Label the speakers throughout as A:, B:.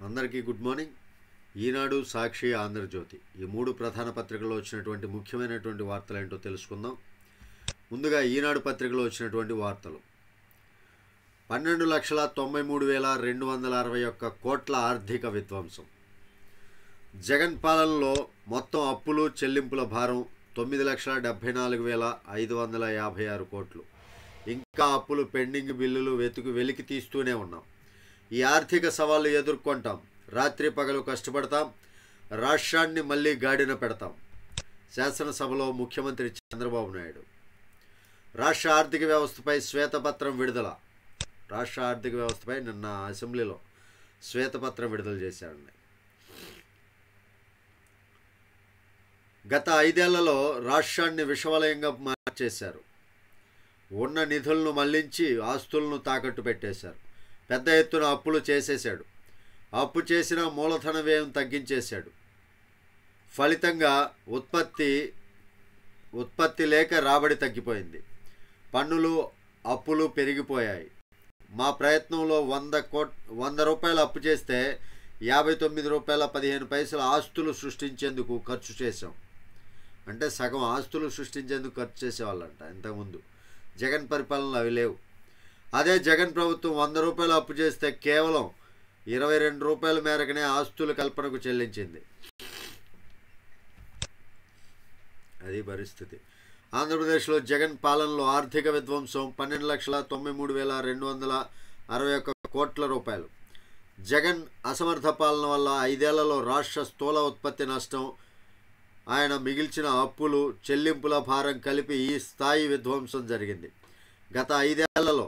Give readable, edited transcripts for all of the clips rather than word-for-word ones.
A: అందరికీ good morning. ఈనాడు, సాక్షి, ఆంధ్రజ్యోతి ఈ మూడు ప్రధాన పత్రికల్లో వచ్చినటువంటి ముఖ్యమైనటువంటి వార్తలు ఏంటో తెలుసుకుందాం. ముందుగా ఈనాడు పత్రికలో వచ్చినటువంటి వార్తలు. 12,93,261 కోట్ల ఆర్థిక విధ్వంసం. జగన్ పాలనలో మొత్తం అప్పులు చెల్లింపుల భారం 9,74,556 కోట్లు. ఇంకా అప్పులు, పెండింగ్ బిల్లులు వెలికి తీస్తూనే ఉన్నాం. ఈ ఆర్థిక సవాళ్ళు ఎదుర్కొంటాం. రాత్రి పగలు కష్టపడతాం. రాష్ట్రాన్ని మళ్ళీ గాడిన పెడతాం. శాసనసభలో ముఖ్యమంత్రి చంద్రబాబు నాయుడు. రాష్ట్ర ఆర్థిక వ్యవస్థపై శ్వేతపత్రం విడుదల. రాష్ట్ర ఆర్థిక వ్యవస్థపై నిన్న అసెంబ్లీలో శ్వేతపత్రం విడుదల చేశారండి. గత 5 ఏళ్లలో రాష్ట్రాన్ని విషవలయంగా మార్చేశారు. ఉన్న నిధులను మళ్లించి ఆస్తులను తాకట్టు పెట్టేశారు. పెద్ద ఎత్తున అప్పులు చేసేశాడు. అప్పు చేసిన మూలధన వ్యయం తగ్గించేశాడు. ఫలితంగా ఉత్పత్తి లేక రాబడి తగ్గిపోయింది. పన్నులు, అప్పులు పెరిగిపోయాయి. మా ప్రయత్నంలో 100 రూపాయలు అప్పు చేస్తే 59 రూపాయల 15 పైసలు ఆస్తులు సృష్టించేందుకు ఖర్చు చేశాం. అంటే సగం ఆస్తులు సృష్టించేందుకు ఖర్చు చేసేవాళ్ళంట ఇంతకుముందు. జగన్ పరిపాలనలో అవి లేవు. అదే జగన్ ప్రభుత్వం 100 రూపాయలు అప్పు చేస్తే కేవలం 22 రూపాయల మేరకనే ఆస్తుల కల్పనకు చెల్లించింది. అది పరిస్థితి. ఆంధ్రప్రదేశ్లో జగన్ పాలనలో ఆర్థిక విధ్వంసం 12,93,261 కోట్ల రూపాయలు. జగన్ అసమర్థ పాలన వల్ల 5 ఏళ్లలో రాష్ట్ర స్థూల ఉత్పత్తి నష్టం, ఆయన మిగిల్చిన అప్పులు, చెల్లింపుల భారం కలిపి ఈ స్థాయి విధ్వంసం జరిగింది. గత 5 ఏళ్లలో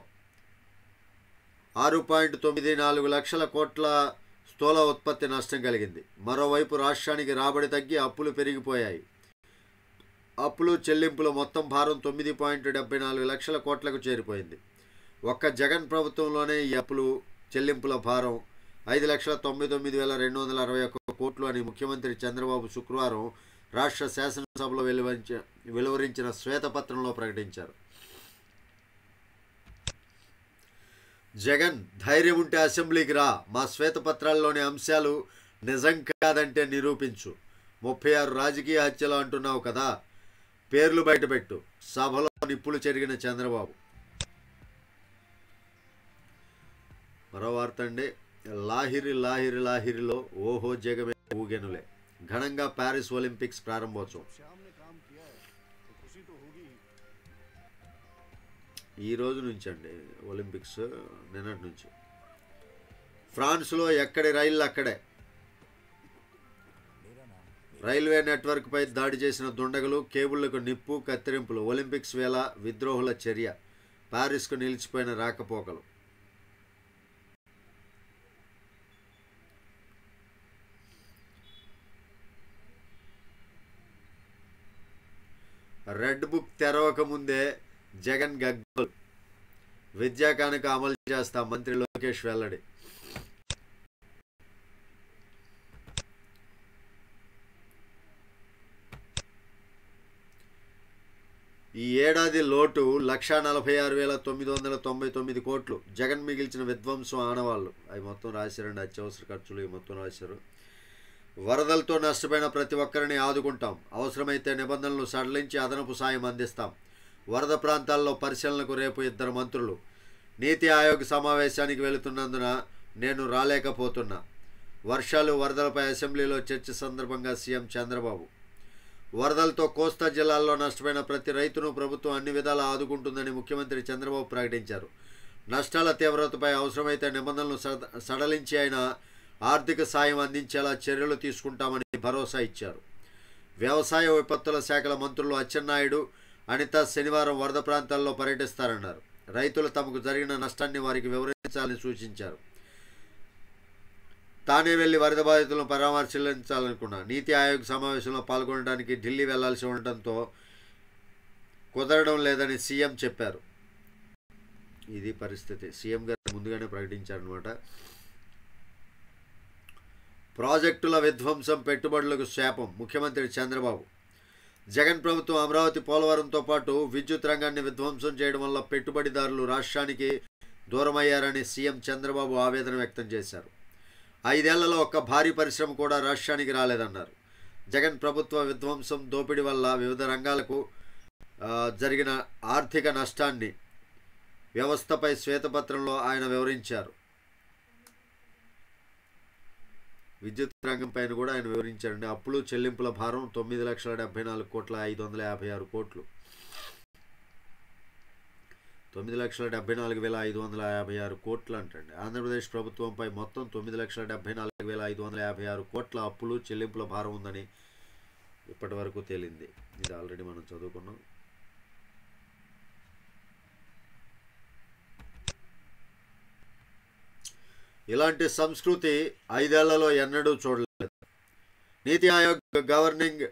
A: 6.94 లక్షల కోట్ల స్థూల ఉత్పత్తి నష్టం కలిగింది. మరోవైపు రాష్ట్రానికి రాబడి తగ్గి అప్పులు పెరిగిపోయాయి. అప్పులు, చెల్లింపుల మొత్తం భారం 9.74 లక్షల కోట్లకు చేరిపోయింది. ఒక్క జగన్ ప్రభుత్వంలోనే ఈ అప్పులు, చెల్లింపుల భారం 5,99,261 కోట్లు అని ముఖ్యమంత్రి చంద్రబాబు శుక్రవారం రాష్ట్ర శాసనసభలో వెలువరించిన శ్వేతపత్రంలో ప్రకటించారు. జగన్, ధైర్యం ఉంటే అసెంబ్లీకి రా, మా శ్వేతపత్రాల్లోని అంశాలు నిజం కాదంటే నిరూపించు. 36 రాజకీయ హత్యలు అంటున్నావు కదా, పేర్లు బయటపెట్టు. సభలో నిప్పులు చెరిగిన చంద్రబాబు. మరో వార్త అండి. లాహిరిలో ఓహో జగమే ఊగెనులే. ఘనంగా ప్యారిస్ ఒలింపిక్స్ ప్రారంభోత్సవం. ఈ రోజు నుంచి అండి ఒలింపిక్స్, నిన్నటి నుంచి. ఫ్రాన్స్లో ఎక్కడి రైళ్ళు అక్కడే. రైల్వే నెట్వర్క్పై దాడి చేసిన దుండగులు, కేబుళ్లకు నిప్పు, కత్తిరింపులు. ఒలింపిక్స్ వేళ విద్రోహుల చర్య. ప్యారిస్కు నిలిచిపోయిన రాకపోకలు. రెడ్ బుక్ తెరవక ముందే జగన్ గగ్గోల్. విద్యా కానుక అమలు చేస్తా మంత్రి లోకేష్ వెల్లడి. ఈ ఏడాది లోటు 1,46,999 కోట్లు. జగన్ మిగిల్చిన విధ్వంసం ఆనవాళ్ళు. అవి మొత్తం రాశారండి. అత్యవసర ఖర్చులు ఇవి మొత్తం రాశారు. వరదలతో నష్టపోయిన ప్రతి ఒక్కరిని ఆదుకుంటాం. అవసరమైతే నిబంధనలు సడలించి అదనపు సాయం అందిస్తాం. వరద ప్రాంతాల్లో పరిశీలనకు రేపు 2 మంత్రులు. నీతి ఆయోగ్ సమావేశానికి వెళుతున్నందున నేను రాలేకపోతున్నా. వర్షాలు, వరదలపై అసెంబ్లీలో చర్చ సందర్భంగా సీఎం చంద్రబాబు. వరదలతో కోస్తా జిల్లాల్లో నష్టపోయిన ప్రతి రైతును ప్రభుత్వం అన్ని విధాలా ఆదుకుంటుందని ముఖ్యమంత్రి చంద్రబాబు ప్రకటించారు. నష్టాల తీవ్రతపై అవసరమైతే నిబంధనలు సడలించి అయినా ఆర్థిక సాయం అందించేలా చర్యలు తీసుకుంటామని భరోసా ఇచ్చారు. వ్యవసాయ, విపత్తుల శాఖల మంత్రులు అచ్చెన్నాయుడు, అనిత శనివారం వరద ప్రాంతాల్లో పర్యటిస్తారన్నారు. రైతులు తమకు జరిగిన నష్టాన్ని వారికి వివరించాలని సూచించారు. తానే వెళ్లి వరద బాధితులను పరామర్శించాలనుకున్నా. నీతి ఆయోగ్ సమావేశంలో పాల్గొనడానికి ఢిల్లీ వెళ్లాల్సి ఉండటంతో కుదరడం లేదని సీఎం చెప్పారు. ఇది పరిస్థితి. సీఎం గారు ముందుగానే ప్రకటించారనమాట. ప్రాజెక్టుల విధ్వంసం, పెట్టుబడులకు శాపం. ముఖ్యమంత్రి చంద్రబాబు. జగన్ ప్రభుత్వం అమరావతి, పోలవరంతో పాటు విద్యుత్ రంగాన్ని విధ్వంసం చేయడం వల్ల పెట్టుబడిదారులు రాష్ట్రానికి దూరమయ్యారని సీఎం చంద్రబాబు ఆవేదన వ్యక్తం చేశారు. 5 ఏళ్లలో ఒక్క భారీ పరిశ్రమ కూడా రాష్ట్రానికి రాలేదన్నారు. జగన్ ప్రభుత్వ విధ్వంసం, దోపిడీ వల్ల వివిధ రంగాలకు జరిగిన ఆర్థిక నష్టాన్ని వ్యవస్థపై శ్వేతపత్రంలో ఆయన వివరించారు. విద్యుత్ రంగం పైన కూడా ఆయన వివరించారండి. అప్పులు చెల్లింపుల భారం 9,74,556 9,74,556 కోట్లు అంటండి. ఆంధ్రప్రదేశ్ ప్రభుత్వంపై మొత్తం 9,74,556 కోట్ల అప్పులు చెల్లింపుల భారం ఉందని ఇప్పటి వరకు తేలింది. ఇది ఆల్రెడీ మనం చదువుకున్నాం. ఇలాంటి సంస్కృతి 5 ఏళ్లలో ఎన్నడూ చూడలేదు. నీతి ఆయోగ్ గవర్నింగ్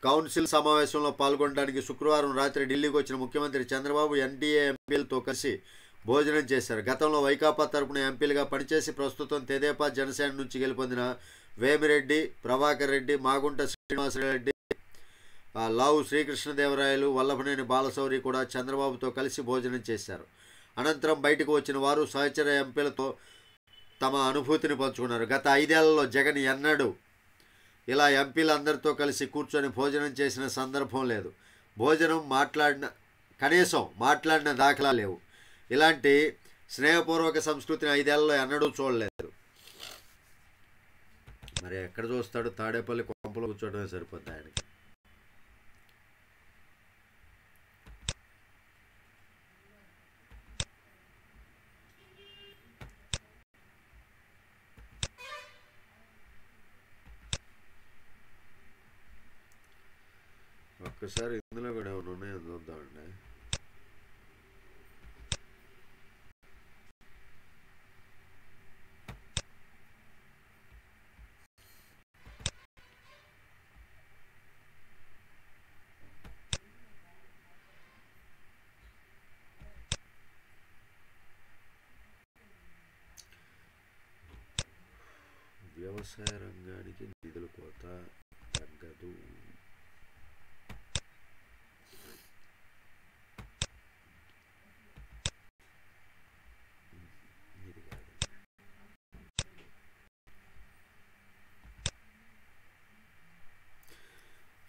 A: కౌన్సిల్ సమావేశంలో పాల్గొనడానికి శుక్రవారం రాత్రి ఢిల్లీకి వచ్చిన ముఖ్యమంత్రి చంద్రబాబు ఎన్డీఏ ఎంపీలతో కలిసి భోజనం చేశారు. గతంలో వైకాపా తరపున ఎంపీలుగా పనిచేసి ప్రస్తుతం తెదేపా, జనసేన నుంచి గెలుపొందిన వేమిరెడ్డి ప్రభాకర్ రెడ్డి, మాగుంట శ్రీనివాసరెడ్డి, లావు శ్రీకృష్ణదేవరాయలు, వల్లభనేని బాలశౌరి కూడా చంద్రబాబుతో కలిసి భోజనం చేశారు. అనంతరం బయటకు వచ్చిన వారు సహచర ఎంపీలతో తమ అనుభూతిని పంచుకున్నారు. గత 5 ఏళ్లలో జగన్ ఎన్నడూ ఇలా ఎంపీలందరితో కలిసి కూర్చొని భోజనం చేసిన సందర్భం లేదు. కనీసం మాట్లాడిన దాఖలా లేవు. ఇలాంటి స్నేహపూర్వక సంస్కృతిని 5 ఏళ్లలో ఎన్నడూ చూడలేదు. మరి ఎక్కడ చూస్తాడు? తాడేపల్లి కొంపలో కూర్చోవడమే సరిపోద్ది ఆయనకి. ఒక్కసారి ఇందులో కూడా ఏమైనా ఉన్నాయో చూద్దామండి. వ్యవసాయ రంగానికి నిధుల కోత తగ్గదు.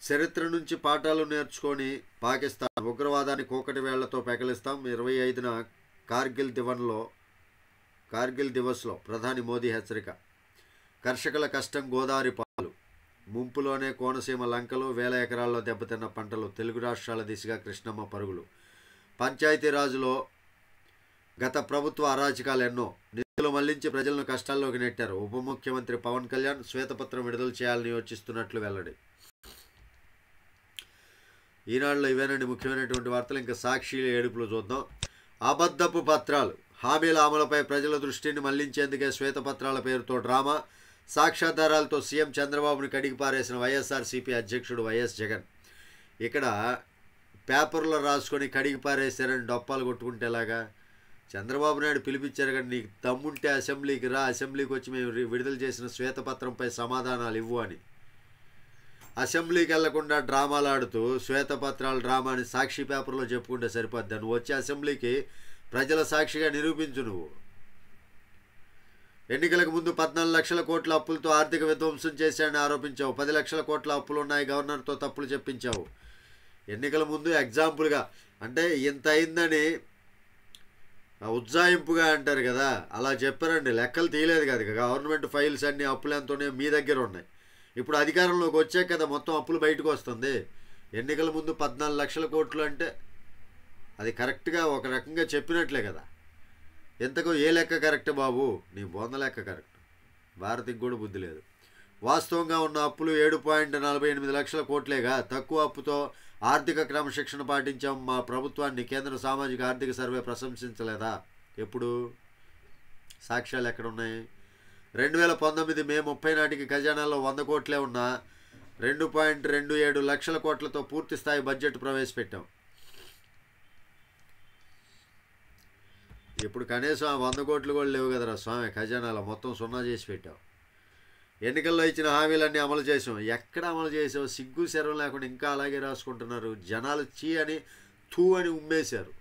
A: చరిత్ర నుంచి పాఠాలు నేర్చుకొని పాకిస్తాన్ ఉగ్రవాదాన్ని కోకటి వేళ్లతో పెకలిస్తాం. 25న కార్గిల్ దివస్లో ప్రధాని మోదీ హెచ్చరిక. కర్షకుల కష్టం గోదావరి పాలు. ముంపులోనే కోనసీమ లంకలు, వేల ఎకరాల్లో దెబ్బతిన్న పంటలు. తెలుగు రాష్ట్రాల దిశగా కృష్ణమ్మ పరుగులు. పంచాయతీరాజులో గత ప్రభుత్వ అరాచకాలు ఎన్నో. నిధులు మళ్లించి ప్రజలను కష్టాల్లోకి నెట్టారు. ఉప ముఖ్యమంత్రి పవన్ కళ్యాణ్ శ్వేతపత్రం విడుదల చేయాలని యోచిస్తున్నట్లు వెల్లడి. ఈనాడులో ఇవేనండి ముఖ్యమైనటువంటి వార్తలు. ఇంకా సాక్షి ఏడుపులు చూద్దాం. అబద్ధపు పత్రాలు. హామీల అమలుపై ప్రజల దృష్టిని మళ్లించేందుకే శ్వేతపత్రాల పేరుతో డ్రామా. సాక్ష్యాధారాలతో సీఎం చంద్రబాబుని కడిగి పారేసిన వైఎస్ఆర్సీపీ అధ్యక్షుడు వైఎస్ జగన్. ఇక్కడ పేపర్లో రాసుకొని కడిగి పారేశారని డొప్పాలు కొట్టుకుంటేలాగా చంద్రబాబు నాయుడు పిలిపించారు. కానీ నీకు దమ్ముంటే అసెంబ్లీకి రా, అసెంబ్లీకి వచ్చి మేము విడుదల చేసిన శ్వేతపత్రంపై సమాధానాలు ఇవ్వు అని. అసెంబ్లీకి వెళ్లకుండా డ్రామాలు ఆడుతూ శ్వేతపత్రాల డ్రామాని సాక్షి పేపర్లో చెప్పుకుంటే సరిపోద్ది. నువ్వు వచ్చి అసెంబ్లీకి ప్రజల సాక్షిగా నిరూపించు. నువ్వు ఎన్నికలకు ముందు 14 లక్షల కోట్ల అప్పులతో ఆర్థిక విధ్వంసం చేశాడని ఆరోపించావు. 10 లక్షల కోట్ల అప్పులున్నాయి, గవర్నర్తో తప్పులు చెప్పించావు. ఎన్నికల ముందు ఎగ్జాంపుల్గా అంటే ఇంత అయిందని ఉజ్జాయింపుగా అంటారు కదా, అలా చెప్పారండి. లెక్కలు తీయలేదు కదా. గవర్నమెంట్ ఫైల్స్ అన్ని అప్పులు ఎంత ఉన్నాయో మీ దగ్గర ఉన్నాయి. ఇప్పుడు అధికారంలోకి వచ్చాక కదా మొత్తం అప్పులు బయటకు వస్తుంది. ఎన్నికల ముందు 14 లక్షల కోట్లు అంటే అది కరెక్ట్గా ఒక రకంగా చెప్పినట్లే కదా. ఎంతకు ఏ లెక్క కరెక్ట్ బాబు? నీ బొంద లెక్క కరెక్ట్. భారతికి కూడా బుద్ధి లేదు. వాస్తవంగా ఉన్న అప్పులు 7.48 లక్షల కోట్లేగా. తక్కువ అప్పుతో ఆర్థిక క్రమశిక్షణ పాటించాం. మా ప్రభుత్వాన్ని కేంద్ర సామాజిక ఆర్థిక సర్వే ప్రశంసించలేదా? ఎప్పుడు? సాక్ష్యాలు ఎక్కడున్నాయి? 2019 మే 30 నాటికి ఖజానాలో 100 కోట్లే ఉన్నా 2.27 లక్షల కోట్లతో పూర్తి స్థాయి బడ్జెట్ ప్రవేశపెట్టాం. ఇప్పుడు కనీసం 100 కోట్లు కూడా లేవు కదరా స్వామి. ఖజానాలో మొత్తం సున్నా చేసి పెట్టాం. ఎన్నికల్లో ఇచ్చిన హామీలన్నీ అమలు చేసాం. ఎక్కడ అమలు చేసావు? సిగ్గు శరం లేకుండా ఇంకా అలాగే రాసుకుంటున్నారు. జనాలు చీ అని తూ అని ఉమ్మేశారు.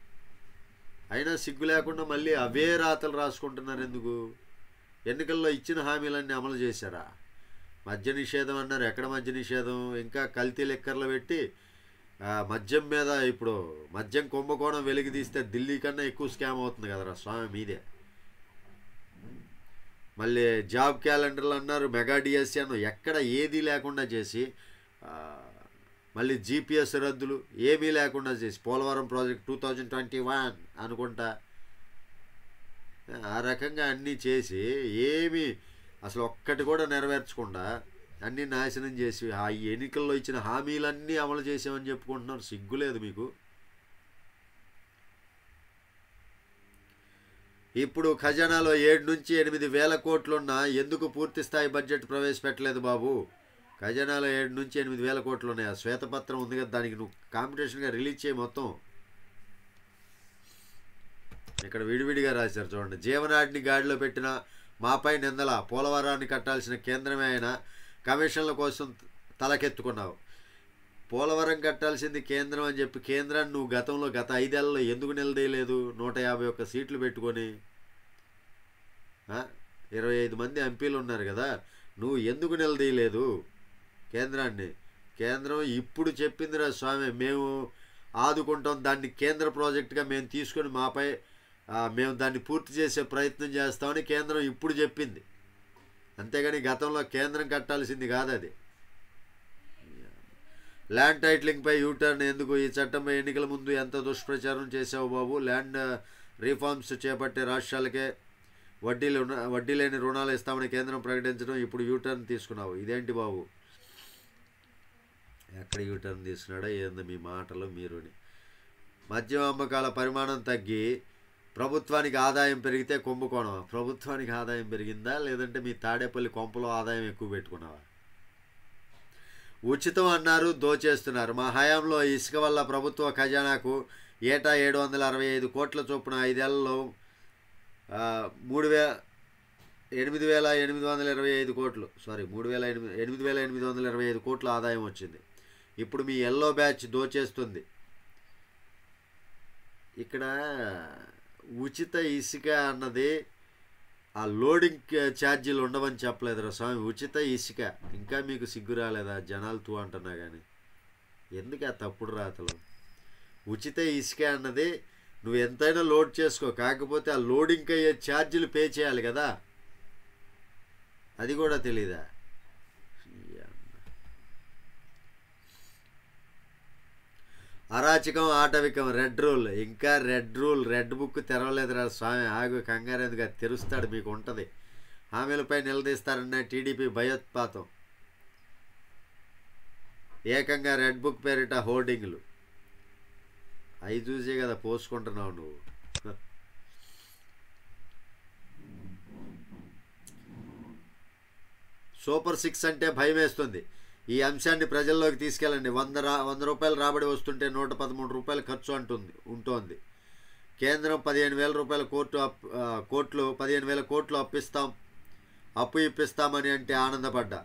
A: అయినా సిగ్గు లేకుండా మళ్ళీ అవే రాతలు రాసుకుంటున్నారు. ఎందుకు? ఎన్నికల్లో ఇచ్చిన హామీలన్నీ అమలు చేశారా? మద్య నిషేధం అన్నారు, ఎక్కడ మద్య నిషేధం? ఇంకా కల్తీ లెక్కర్లు పెట్టి మద్యం మీద ఇప్పుడు మద్యం కుంభకోణం వెలికి తీస్తే ఢిల్లీ కన్నా ఎక్కువ స్కామ్ అవుతుంది కదరా స్వామి మీదే. మళ్ళీ జాబ్ క్యాలెండర్లు అన్నారు, మెగా డిఎస్సి అన్నారు, ఎక్కడ ఏది లేకుండా చేసి మళ్ళీ జీపీఎస్ రద్దులు ఏమీ లేకుండా చేసి పోలవరం ప్రాజెక్ట్ 2021 అనుకుంటా ఆ రకంగా అన్నీ చేసి ఏమీ అసలు ఒక్కటి కూడా నెరవేర్చకుండా అన్నీ నాశనం చేసి ఆ ఎన్నికల్లో ఇచ్చిన హామీలన్నీ అమలు చేసామని చెప్పుకుంటున్నారు. సిగ్గులేదు మీకు? ఇప్పుడు ఖజానాలో 7 నుంచి 8 వేల కోట్లున్నా ఎందుకు పూర్తి స్థాయి బడ్జెట్ ప్రవేశపెట్టలేదు బాబు? ఖజానాలో 7 నుంచి 8 వేల కోట్లు ఉన్నాయి. ఆ శ్వేతపత్రం ఉంది కదా, దానికి నువ్వు కాంపిటీషన్గా రిలీజ్ చేయి మొత్తం. ఇక్కడ విడివిడిగా రాశారు చూడండి. జీవనాడిని గాడిలో పెట్టిన మాపై నిందల, పోలవరాన్ని కట్టాల్సిన కేంద్రమే అయినా కమిషన్ల కోసం తలకెత్తుకున్నావు. పోలవరం కట్టాల్సింది కేంద్రం అని చెప్పి కేంద్రాన్ని నువ్వు గత 5 ఏళ్లలో ఎందుకు నిలదీయలేదు? 151 సీట్లు పెట్టుకొని 25 మంది ఎంపీలు ఉన్నారు కదా, నువ్వు ఎందుకు నిలదీయలేదు కేంద్రాన్ని? కేంద్రం ఇప్పుడు చెప్పిందిరా స్వామి, మేము ఆదుకుంటాం, దాన్ని కేంద్ర ప్రాజెక్టుగా మేము తీసుకొని మాపై మేము దాన్ని పూర్తి చేసే ప్రయత్నం చేస్తామని కేంద్రం ఇప్పుడు చెప్పింది. అంతేగాని గతంలో కేంద్రం కట్టాల్సింది కాదు అది. ల్యాండ్ టైటిలింగ్పై యూటర్న్ ఎందుకు? ఈ చట్టంపై ఎన్నికల ముందు ఎంత దుష్ప్రచారం చేసావు బాబు? ల్యాండ్ రిఫార్మ్స్ చేపట్టే రాష్ట్రాలకే వడ్డీ లేని రుణాలు ఇస్తామని కేంద్రం ప్రకటించడం, ఇప్పుడు యూటర్న్ తీసుకున్నావు. ఇదేంటి బాబు? ఎక్కడ యూటర్న్ తీసుకున్నాడో ఏందో మీ మాటలు మీరుని. మద్యం అమ్మకాల పరిమాణం తగ్గి ప్రభుత్వానికి ఆదాయం పెరిగితే కుంభకోణం. ప్రభుత్వానికి ఆదాయం పెరిగిందా లేదంటే మీ తాడేపల్లి కొంపలో ఆదాయం ఎక్కువ పెట్టుకున్నావా? ఉచితం అన్నారు, దోచేస్తున్నారు. మా హయాంలో ఇసుక వల్ల ప్రభుత్వ ఖజానాకు ఏటా 765 కోట్ల చొప్పున 5 ఏళ్లలో 8,825 కోట్లు 8,825 కోట్ల ఆదాయం వచ్చింది. ఇప్పుడు మీ ఎల్లో బ్యాచ్ దోచేస్తుంది. ఇక్కడ ఉచిత ఇసుక అన్నది ఆ లోడింగ్ ఛార్జీలు ఉండవని చెప్పలేదురా స్వామి. ఉచిత ఇసుక, ఇంకా మీకు సిగ్గు రాలేదా? జనాలు తూ అంటున్నా కానీ ఎందుకు ఆ తప్పుడు రాతలు? ఉచిత ఇసుక అన్నది నువ్వు ఎంతైనా లోడ్ చేసుకో, కాకపోతే ఆ లోడింగ్కి అయ్యే ఛార్జీలు పే చేయాలి కదా, అది కూడా తెలీదా? అరాచకం, ఆటవికం, రెడ్ రూల్. ఇంకా రెడ్ బుక్ తెరవలేదురా స్వామి. ఆగు, కంగారు ఎందుకు? తెరుస్తాడు, మీకు ఉంటుంది. హామీలపై నిలదీస్తారన్న టీడీపీ భయోత్పాతం. ఏకంగా రెడ్ బుక్ పేరిట హోర్డింగ్లు. అవి చూసే కదా పోసుకుంటున్నావు నువ్వు. సూపర్ 6 అంటే భయం వేస్తుంది. ఈ అంశాన్ని ప్రజల్లోకి తీసుకెళ్ళండి. 100 రూపాయలు రాబడి వస్తుంటే 113 రూపాయలు ఖర్చు ఉంటోంది. కేంద్రం 15,000 రూపాయల కోట్లు 15,000 కోట్లు అప్పు ఇప్పిస్తామని అంటే ఆనందపడ్డా.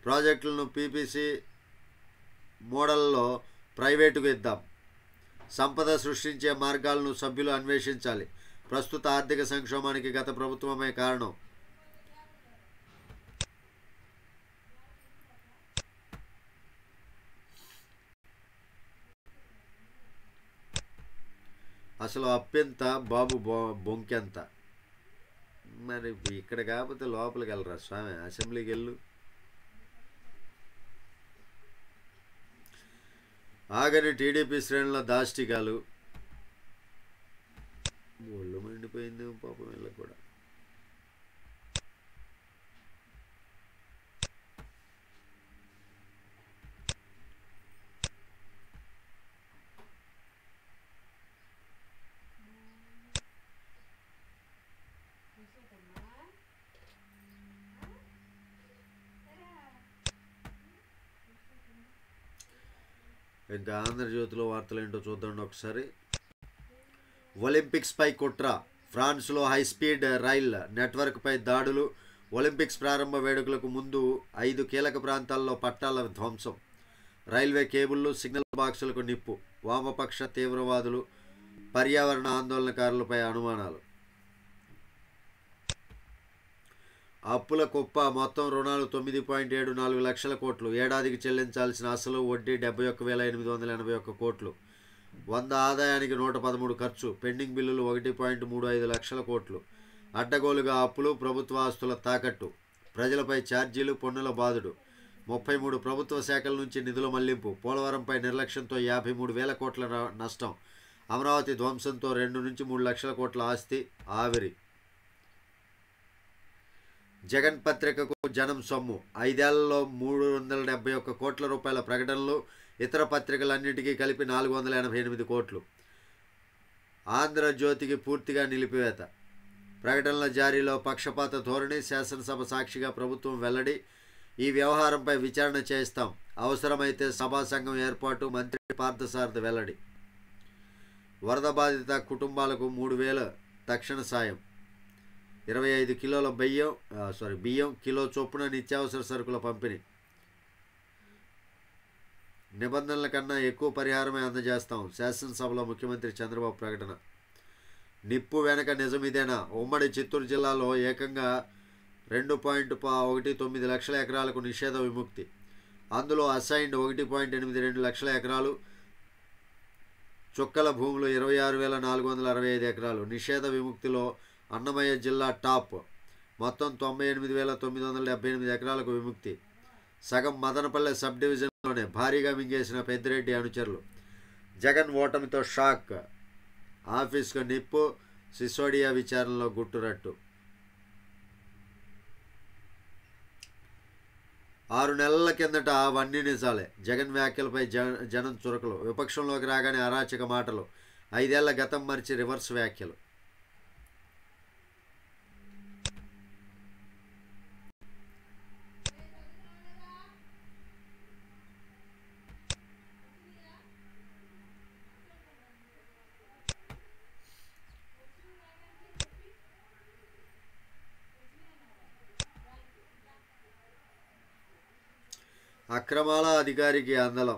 A: ప్రాజెక్టులను పీపీసీ మోడల్లో ప్రైవేటుకు ఇద్దాం. సంపద సృష్టించే మార్గాలను సభ్యులు అన్వేషించాలి. ప్రస్తుత ఆర్థిక సంక్షోభానికి గత ప్రభుత్వమే కారణం. అసలు అప్పెంత బాబు, బొంకెంత? మరి ఇక్కడ కాకపోతే లోపలికి వెళ్ళరా స్వామి, అసెంబ్లీకి వెళ్ళు. ఆగని టీడీపీ శ్రేణుల దాష్టికాలు. ఒళ్ళు మండిపోయింది పాపం వీళ్ళకి కూడా. ఇంకా ఆంధ్రజ్యోతిలో వార్తలు ఏంటో చూద్దాం ఒకసారి. ఒలింపిక్స్పై కుట్ర, ఫ్రాన్స్లో హైస్పీడ్ రైల్ నెట్వర్క్పై దాడులు. ఒలింపిక్స్ ప్రారంభ వేడుకలకు ముందు 5 కీలక ప్రాంతాల్లో పట్టాల ధ్వంసం. రైల్వే కేబుళ్లు, సిగ్నల్ బాక్సులకు నిప్పు. వామపక్ష తీవ్రవాదులు, పర్యావరణ ఆందోళనకారులపై అనుమానాలు. అప్పుల కుప్ప, మొత్తం రుణాలు 9.74 లక్షల కోట్లు, ఏడాదికి చెల్లించాల్సిన అసలు వడ్డీ 71,881 కోట్లు, 100 ఆదాయానికి 113 ఖర్చు, పెండింగ్ బిల్లులు 1.35 లక్షల కోట్లు, అడ్డగోలుగా అప్పులు, ప్రభుత్వ ఆస్తుల తాకట్టు, ప్రజలపై ఛార్జీలు, పన్నుల బాదుడు, 33 ప్రభుత్వ శాఖల నుంచి నిధుల మళ్లింపు, పోలవరంపై నిర్లక్ష్యంతో 53,000 కోట్ల నష్టం, అమరావతి ధ్వంసంతో 2 నుంచి 3 లక్షల కోట్ల ఆస్తి ఆవిరి. జగన్ పత్రికకు జనం సొమ్ము, 5 ఏళ్లలో 371 కోట్ల రూపాయల ప్రకటనలు, ఇతర పత్రికలన్నింటికీ కలిపి 488 కోట్లు. ఆంధ్రజ్యోతికి పూర్తిగా నిలిపివేత, ప్రకటనల జారీలో పక్షపాత ధోరణి, శాసనసభ సాక్షిగా ప్రభుత్వం వెల్లడి, ఈ వ్యవహారంపై విచారణ చేయిస్తాం, అవసరమైతే సభా సంఘం ఏర్పాటు, మంత్రి పార్థసారథి వెల్లడి. వరద బాధిత కుటుంబాలకు 3,000 తక్షణ సాయం, 25 కిలోల బియ్యం, కిలో చొప్పున నిత్యావసర సరుకుల పంపిణీ, నిబంధనల కన్నా ఎక్కువ పరిహారమే అందజేస్తాం, శాసనసభలో ముఖ్యమంత్రి చంద్రబాబు ప్రకటన. నిప్పు వెనక నిజమిదేనా, ఉమ్మడి చిత్తూరు జిల్లాలో ఏకంగా 2.19 లక్షల ఎకరాలకు నిషేధ విముక్తి, అందులో అసైన్డ్ 1.82 లక్షల ఎకరాలు, చుక్కల భూములు 26,465 ఎకరాలు. నిషేధ విముక్తిలో అన్నమయ్య జిల్లా టాప్, మొత్తం 98,978 ఎకరాలకు విముక్తి. సగం మదనపల్లె సబ్ డివిజన్లోనే భారీగా మింగేసిన పెద్దిరెడ్డి అనుచరులు. జగన్ ఓటమితో షాక్, ఆఫీస్కు నిప్పు, సిసోడియా విచారణలో గుట్టురట్టు. 6 నెలల కిందట అవన్నీ నిజాలే, జగన్ వ్యాఖ్యలపై జనం చురకలు, విపక్షంలోకి రాగానే అరాచక మాటలు, 5 ఏళ్ల గతం మరిచి రివర్స్ వ్యాఖ్యలు. అక్రమాల అధికారికి అందలం,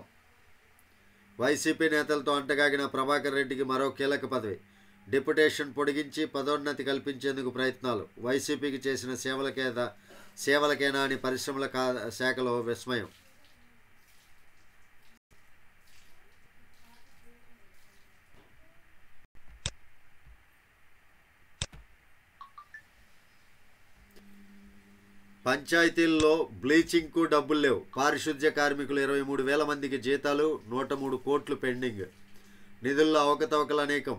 A: వైసీపీ నేతలతో అంటగాగిన ప్రభాకర్ రెడ్డికి మరో కీలక పదవి, డిప్యుటేషన్ పొడిగించి పదోన్నతి కల్పించేందుకు ప్రయత్నాలు, వైసీపీకి చేసిన సేవలకేనా అని పరిశ్రమల శాఖలో విస్మయం. పంచాయతీల్లో బ్లీచింగ్కు డబ్బులు లేవు, పారిశుద్ధ్య కార్మికులు 23,000 మందికి జీతాలు, 103 కోట్లు పెండింగ్, నిధుల్లో అవకతవకలు అనేకం,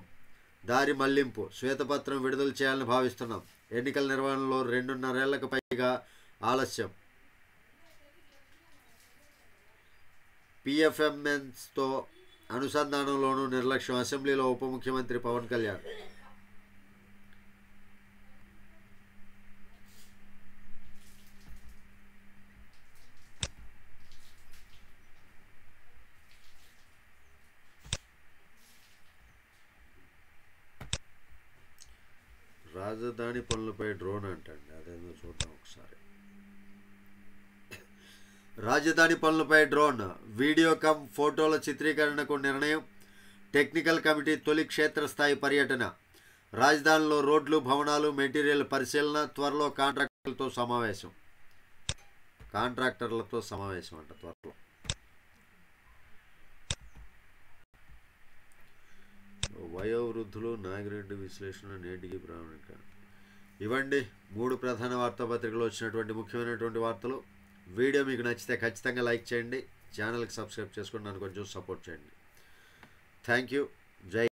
A: దారి మళ్లింపు, శ్వేతపత్రం విడుదల చేయాలని భావిస్తున్నాం, ఎన్నికల నిర్వహణలో 2.5 ఏళ్లకు పైగా ఆలస్యం, పిఎఫ్ఎంఎన్స్తో అనుసంధానంలోనూ నిర్లక్ష్యం, అసెంబ్లీలో ఉప ముఖ్యమంత్రి పవన్ కళ్యాణ్. రాజధాని పనులపై డ్రోన్ అంటండి, అదేదో చూద్దాం ఒకసారి. రాజధాని పనులపై డ్రోన్, వీడియో కమ్ ఫోటోల చిత్రీకరణకు నిర్ణయం, టెక్నికల్ కమిటీ తొలి క్షేత్రస్థాయి పర్యటన, రాజధానిలో రోడ్లు, భవనాలు, మెటీరియల్ పరిశీలన, త్వరలో కాంట్రాక్టర్లతో సమావేశం అంట త్వరలో. వయోవృద్ధులు నాగిరెడ్డి విశ్లేషణ నేటికి ప్రామాణిక. ఇవ్వండి 3 ప్రధాన వార్తాపత్రికలు వచ్చినటువంటి ముఖ్యమైనటువంటి వార్తలు. వీడియో మీకు నచ్చితే ఖచ్చితంగా లైక్ చేయండి, ఛానల్కి సబ్స్క్రైబ్ చేసుకొని నన్ను కొంచెం సపోర్ట్ చేయండి. Thank you. జై